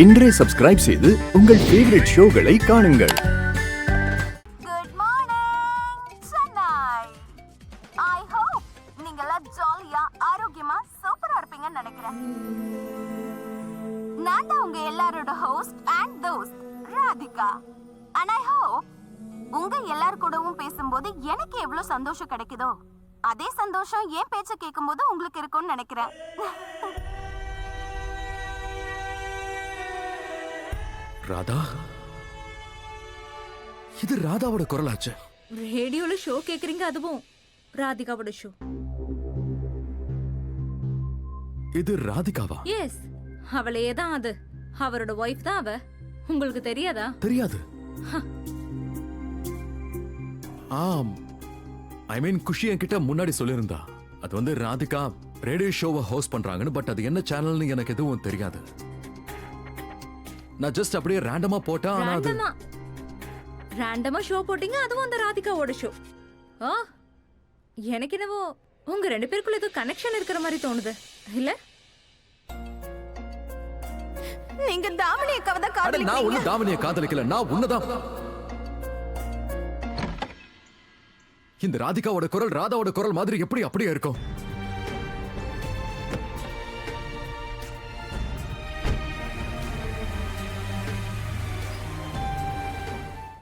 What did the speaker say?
இன்றே சப்ஸ்கிரைப் செய்து உங்கள் ஃபேவரட் ஷோகளை காணுங்கள். Good morning Chennai. I hope நீங்கெல்லாம் ஜாலியா ஆரோக்கியமா சூப்பரா இருப்பீங்கன்னு நினைக்கிறேன். நான் தான் உங்க எல்லாரோட ஹோஸ்ட் அண்ட் தோஸ்த் ராதிகா. அண்ட் ஐ ஹோப் உங்க எல்லார் கூடவும் பேசும்போது எனக்கு எவ்வளவு சந்தோஷம் கிடைக்குதோ அதே சந்தோஷம் என் பேச்ச கேட்கும்போது உங்களுக்கு இருக்கும்னு நினைக்கிறேன். ராதா, இது ராதாவோட குரலாச்சு. ரேடியோல ஷோ கேக்குறீங்க, அதுவும் ராதிகாவோட ஷோ. இது ராதிகாவா? எஸ், அவளையே தான். அது அவரோட வைஃப் தான் அவ. உங்களுக்கு தெரியாதா? தெரியாது. ஐ மீன், குஷி என்கிட்ட முன்னாடி சொல்லியிருந்தா. அது வந்து ராதிகா ரேடியோ ஷோவை ஹோஸ்ட் பண்றாங்கன்னு. பட் அது என்ன சேனல்னு எனக்கு எதுவும் தெரியாது. நான் ஜஸ்ட் அப்படியே ரேண்டமா போட்டா. ரேண்டமா ஷோ போட்டீங்க, அதுவும் அந்த ராதிகாவோட ஷோ. ஓ, எனக்கு என்னவோ உங்க ரெண்டு பேருக்குள்ள ஏதோ கனெக்ஷன் இருக்கிற மாதிரி தோணுது இல்ல? நீங்க தாமினிய கவத காதலிக்கிறீங்க. நான் ஒண்ணு தாமினிய காதலிக்கல, நான் உன்னதான். இந்த ராதிகாவோட குரல் ராதாவோட குரல் மாதிரி எப்படி அப்படியே இருக்கும்?